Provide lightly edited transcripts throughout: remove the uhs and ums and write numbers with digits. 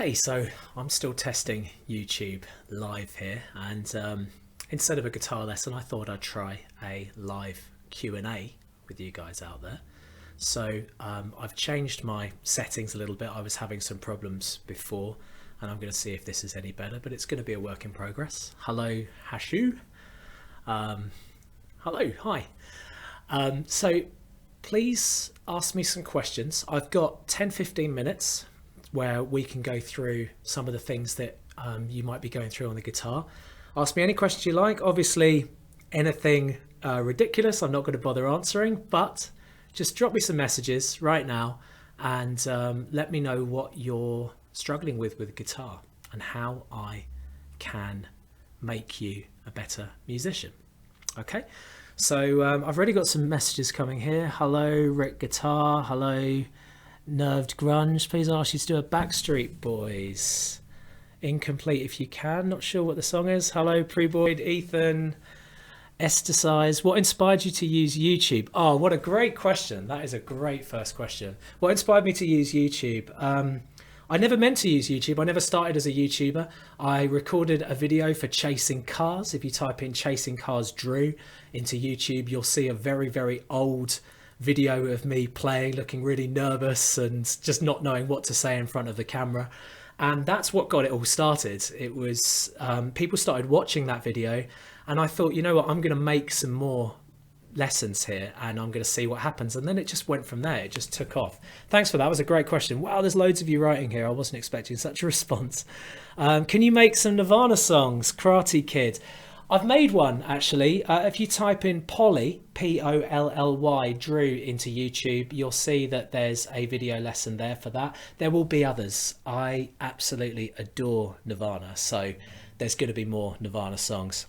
Okay, so I'm still testing YouTube live here, and instead of a guitar lesson, I thought I'd try a live Q&A with you guys out there. So I've changed my settings a little bit. I was having some problems before, and I'm going to see if this is any better, but it's going to be a work in progress. Hello, Hashu. Hello, hi. So please ask me some questions. I've got 10-15 minutes where we can go through some of the things that you might be going through on the guitar. Ask me any questions you like. Obviously, anything ridiculous, I'm not going to bother answering, but just drop me some messages right now and let me know what you're struggling with guitar and how I can make you a better musician. Okay, so I've already got some messages coming here. Hello, Rick Guitar. Hello, Nerved Grunge. Please ask you to do a Backstreet Boys. Incomplete if you can. Not sure what the song is. Hello, Preboyd, Ethan, Esticize. What inspired you to use YouTube? Oh, what a great question. That is a great first question. What inspired me to use YouTube? I never meant to use YouTube. I never started as a YouTuber. I recorded a video for Chasing Cars. If you type in Chasing Cars Drew into YouTube, you'll see a very, very old video of me playing, looking really nervous and just not knowing what to say in front of the camera. And that's what got it all started. It was people started watching that video, and I thought, you know what, I'm going to make some more lessons here and I'm going to see what happens. And then it just went from there. It just took off. Thanks for that. That was a great question. Wow, there's loads of you writing here. I wasn't expecting such a response. Can you make some Nirvana songs? Karate Kid. I've made one actually. If you type in Polly, P-O-L-L-Y, Drew into YouTube, you'll see that there's a video lesson there for that. There will be others. I absolutely adore Nirvana, so there's going to be more Nirvana songs.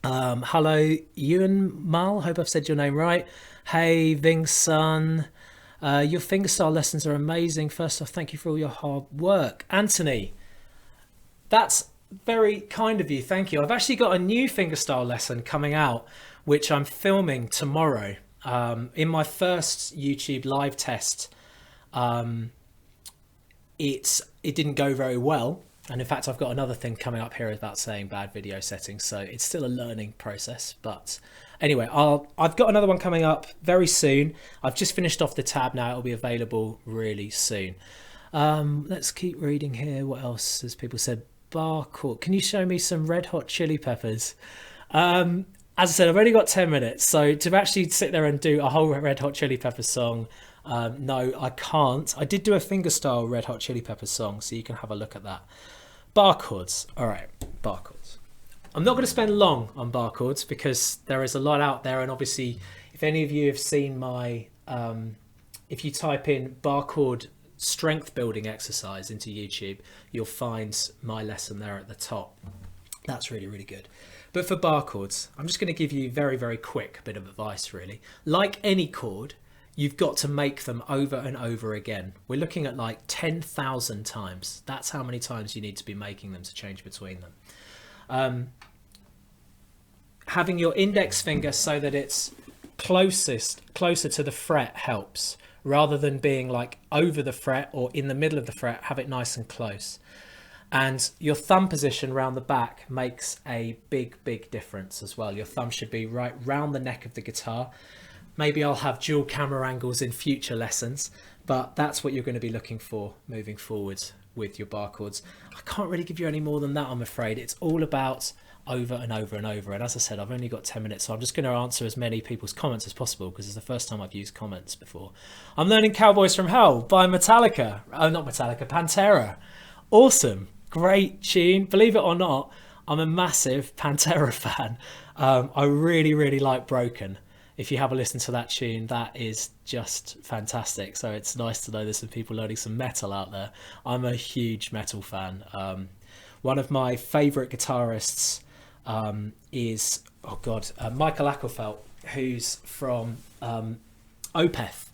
Hello, Ewan Mal. Hope I've said your name right. Hey, Ving Sun. Your fingerstyle lessons are amazing. First off, thank you for all your hard work. Anthony, that's very kind of you. Thank you. I've actually got a new fingerstyle lesson coming out, which I'm filming tomorrow. In my first YouTube live test, it didn't go very well. And in fact, I've got another thing coming up here about saying bad video settings. So it's still a learning process. But anyway, I've got another one coming up very soon. I've just finished off the tab now. It'll be available really soon. Let's keep reading here. What else has people said? Barcourt. Can you show me some Red Hot Chili Peppers? As I said, I've only got 10 minutes. So to actually sit there and do a whole Red Hot Chili Peppers song, no, I can't. I did do a fingerstyle Red Hot Chili Peppers song, so you can have a look at that. Bar chords. All right, bar chords. I'm not going to spend long on bar chords because there is a lot out there, and obviously, if any of you have seen my, if you type in bar chord strength building exercise into YouTube, you'll find my lesson there at the top. That's really, really good. But for bar chords, I'm just going to give you very, very quick bit of advice, really. Like any chord, you've got to make them over and over again. We're looking at like 10,000 times. That's how many times you need to be making them to change between them. Having your index finger so that it's closer to the fret helps, rather than being like over the fret or in the middle of the fret. Have it nice and close. And your thumb position around the back makes a big, big difference as well. Your thumb should be right round the neck of the guitar. Maybe I'll have dual camera angles in future lessons, but that's what you're going to be looking for moving forward with your bar chords. I can't really give you any more than that, I'm afraid. It's all about over and over and over. And as I said, I've only got 10 minutes, so I'm just going to answer as many people's comments as possible because it's the first time I've used comments before. I'm learning Cowboys from Hell by Metallica. Oh, not Metallica, Pantera. Awesome. Great tune. Believe it or not, I'm a massive Pantera fan. I really, really like Broken. If you have a listen to that tune, that is just fantastic. So it's nice to know there's some people learning some metal out there. I'm a huge metal fan. One of my favourite guitarists is, Michael Ackerfeld, who's from Opeth.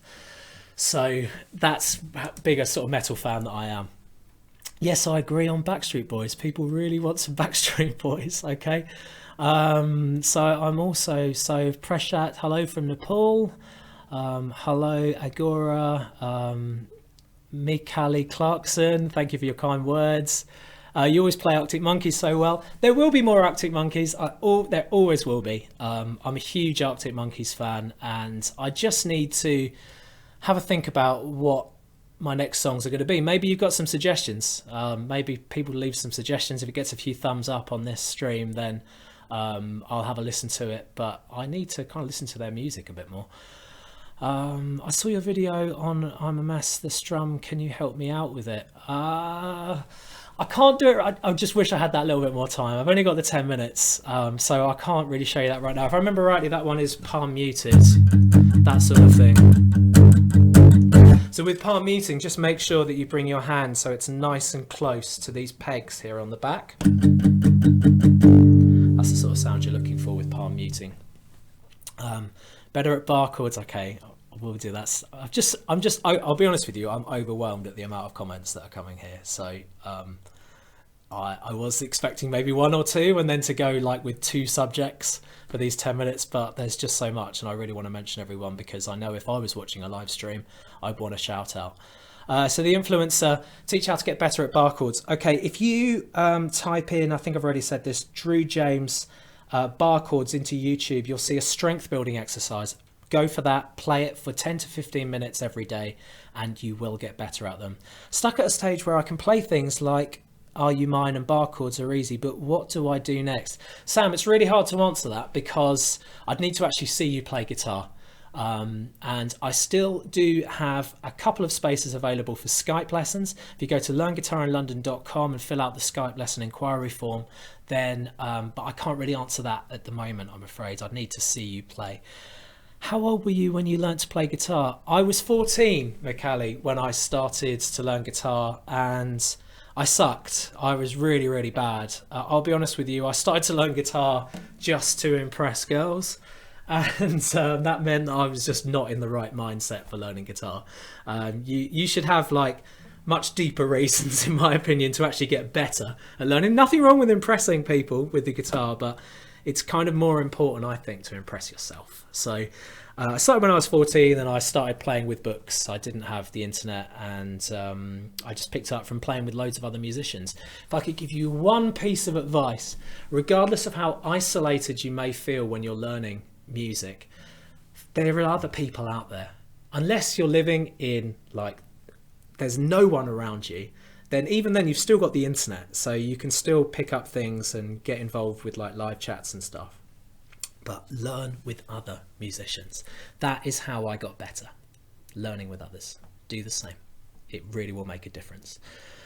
So that's how big a sort of metal fan that I am. Yes, I agree on Backstreet Boys. People really want some Backstreet Boys, okay? So I'm also, so Preshat, hello from Nepal. Hello, Agora. Mikali Clarkson, thank you for your kind words. You always play Arctic Monkeys so well. There will be more Arctic Monkeys. There always will be. I'm a huge Arctic Monkeys fan, and I just need to have a think about what my next songs are going to be. Maybe you've got some suggestions. Maybe people leave some suggestions. If it gets a few thumbs up on this stream, then I'll have a listen to it. But I need to kind of listen to their music a bit more. I saw your video on I'm a Mess, the Strum. Can you help me out with it? I can't do it. I just wish I had that little bit more time. I've only got the 10 minutes, so I can't really show you that right now. If I remember rightly, that one is palm muted, that sort of thing. So with palm muting, just make sure that you bring your hand so it's nice and close to these pegs here on the back. That's the sort of sound you're looking for with palm muting. Better at bar chords, okay. We'll do that. I'll be honest with you, I'm overwhelmed at the amount of comments that are coming here. So I was expecting maybe one or two and then to go like with 2 subjects for these 10 minutes, but there's just so much and I really want to mention everyone because I know if I was watching a live stream, I'd want to shout out. So the influencer, teach how to get better at bar chords. Okay, if you type in, I think I've already said this, Drew James bar chords into YouTube, you'll see a strength building exercise. Go for that, play it for 10 to 15 minutes every day, and you will get better at them. Stuck at a stage where I can play things like Are You Mine and bar chords are easy, but what do I do next? Sam, it's really hard to answer that because I'd need to actually see you play guitar. And I still do have a couple of spaces available for Skype lessons. If you go to learnguitarinlondon.com and fill out the Skype lesson inquiry form, then, but I can't really answer that at the moment, I'm afraid. I'd need to see you play. How old were you when you learnt to play guitar? I was 14, Mikali, when I started to learn guitar, and I sucked. I was really, really bad. I'll be honest with you, I started to learn guitar just to impress girls, and that meant I was just not in the right mindset for learning guitar. You should have like much deeper reasons, in my opinion, to actually get better at learning. Nothing wrong with impressing people with the guitar, but it's kind of more important, I think, to impress yourself. So I started when I was 14 and I started playing with books. I didn't have the internet, and I just picked up from playing with loads of other musicians. If I could give you one piece of advice, regardless of how isolated you may feel when you're learning music, there are other people out there. Unless you're living in, like, there's no one around you, then even then you've still got the internet, so you can still pick up things and get involved with like live chats and stuff. But learn with other musicians. That is how I got better. Learning with others. Do the same. It really will make a difference.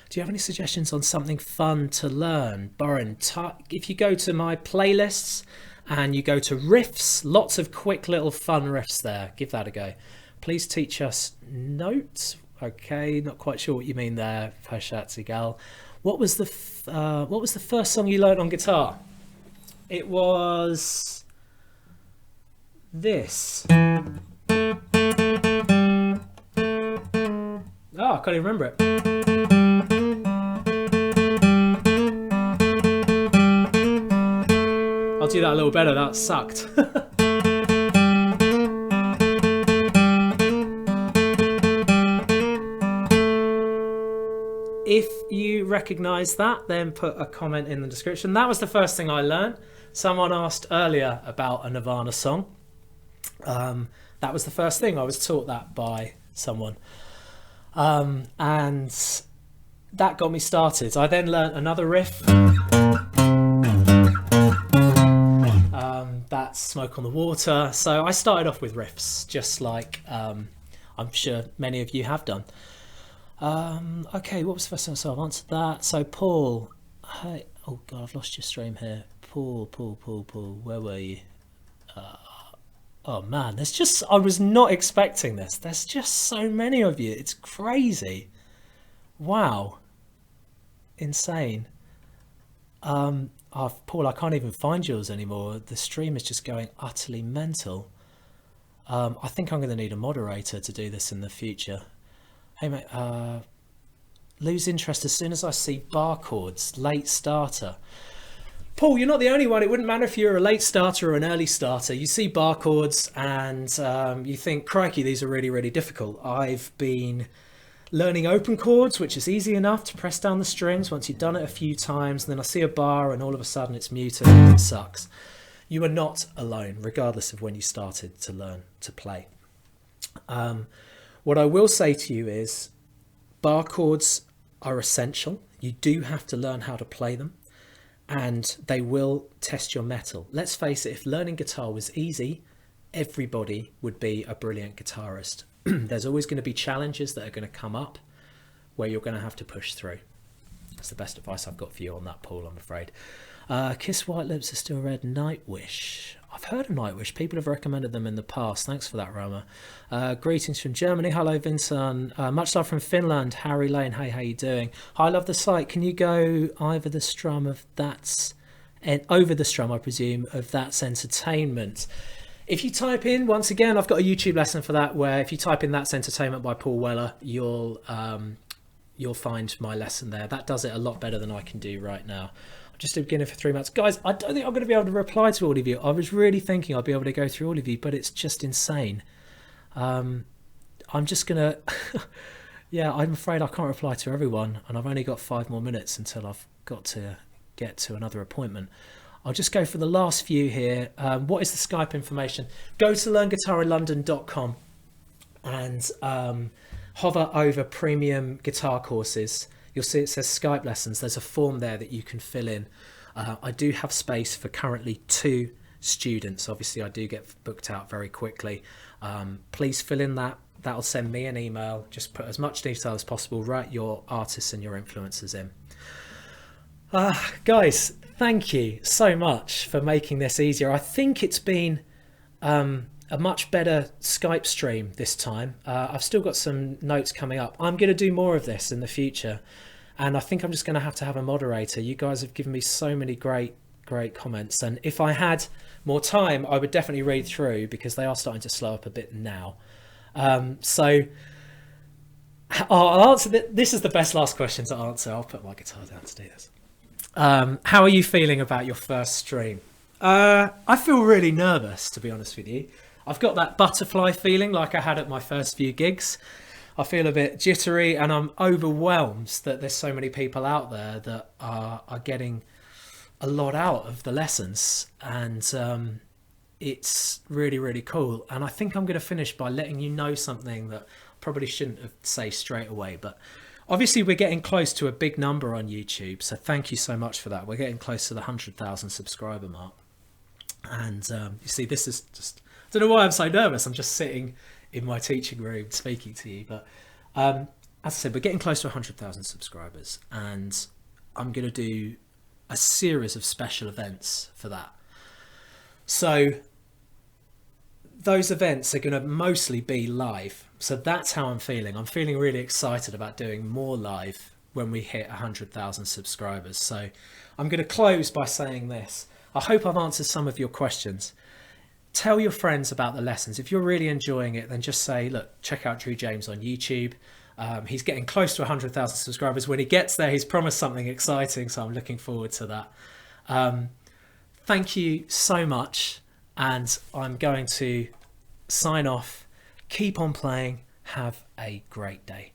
Do you have any suggestions on something fun to learn? Boren, if you go to my playlists and you go to riffs, lots of quick little fun riffs there. Give that a go. Please teach us notes. Okay, not quite sure what you mean there, Pashatzigal. What was the first song you learned on guitar? It was this. Oh, I can't even remember it. I'll do that a little better. That sucked. If you recognise that, then put a comment in the description. That was the first thing I learned. Someone asked earlier about a Nirvana song. That was the first thing. I was taught that by someone. And that got me started. I then learnt another riff. That's Smoke on the Water. So I started off with riffs, just like I'm sure many of you have done. Okay, what was the first one? So I've answered that. So Paul, hey, oh god, I've lost your stream here. Paul, where were you? Oh man, there's just, I was not expecting this. There's just so many of you. It's crazy. Wow. Insane. Paul, I can't even find yours anymore. The stream is just going utterly mental. I think I'm going to need a moderator to do this in the future. Hey mate, lose interest as soon as I see bar chords, late starter. Paul, you're not the only one. It wouldn't matter if you're a late starter or an early starter. You see bar chords and you think, crikey, these are really, really difficult. I've been learning open chords, which is easy enough to press down the strings once you've done it a few times, and then I see a bar and all of a sudden it's muted and it sucks. You are not alone, regardless of when you started to learn to play. What I will say to you is bar chords are essential. You do have to learn how to play them, and they will test your mettle. Let's face it, if learning guitar was easy, everybody would be a brilliant guitarist. There's always going to be challenges that are going to come up where you're going to have to push through. That's the best advice I've got for you on that, Paul, I'm afraid. Kiss White Lips Are Still Red, Nightwish. I've heard of Nightwish. People have recommended them in the past. Thanks for that, Roma. Greetings from Germany. Hello, Vincent. Much love from Finland. Harry Lane. Hey, how you doing? I love the site. Can you go over the strum, I presume, of That's Entertainment? If you type in, once again, I've got a YouTube lesson for that, where if you type in That's Entertainment by Paul Weller, you'll find my lesson there. That does it a lot better than I can do right now. I'm just a beginner for 3 months. Guys, I don't think I'm going to be able to reply to all of you. I was really thinking I'd be able to go through all of you, but it's just insane. I'm just going to... Yeah, I'm afraid I can't reply to everyone, and I've only got 5 more minutes until I've got to get to another appointment. I'll just go for the last few here. What is the Skype information? Go to learnguitarinlondon.com and hover over premium guitar courses. You'll see it says Skype lessons. There's a form there that you can fill in. I do have space for currently 2 students. Obviously, I do get booked out very quickly. Please fill in that. That'll send me an email. Just put as much detail as possible. Write your artists and your influencers in. Guys, thank you so much for making this easier. I think it's been a much better Skype stream this time. I've still got some notes coming up. I'm going to do more of this in the future, and I think I'm just going to have a moderator. You guys have given me so many great comments, and if I had more time, I would definitely read through, because they are starting to slow up a bit now. So I'll answer this. Is the best last question to answer. I'll put my guitar down to do this. How are you feeling about your first stream? I feel really nervous, to be honest with you. I've got that butterfly feeling like I had at my first few gigs. I feel a bit jittery, and I'm overwhelmed that there's so many people out there that are getting a lot out of the lessons, and it's really, really cool. And I think I'm going to finish by letting you know something that I probably shouldn't have say straight away, but obviously we're getting close to a big number on YouTube, so thank you so much for that. We're getting close to the 100,000 subscriber mark, and you see, this is just, I don't know why I'm so nervous. I'm just sitting in my teaching room speaking to you, but as I said, we're getting close to 100,000 subscribers, and I'm going to do a series of special events for that. So those events are going to mostly be live. So that's how I'm feeling. I'm feeling really excited about doing more live when we hit 100,000 subscribers. So I'm going to close by saying this. I hope I've answered some of your questions. Tell your friends about the lessons. If you're really enjoying it, then just say, look, check out Drew James on YouTube. He's getting close to 100,000 subscribers. When he gets there, he's promised something exciting, so I'm looking forward to that. Thank you so much, and I'm going to sign off. Keep on playing. Have a great day.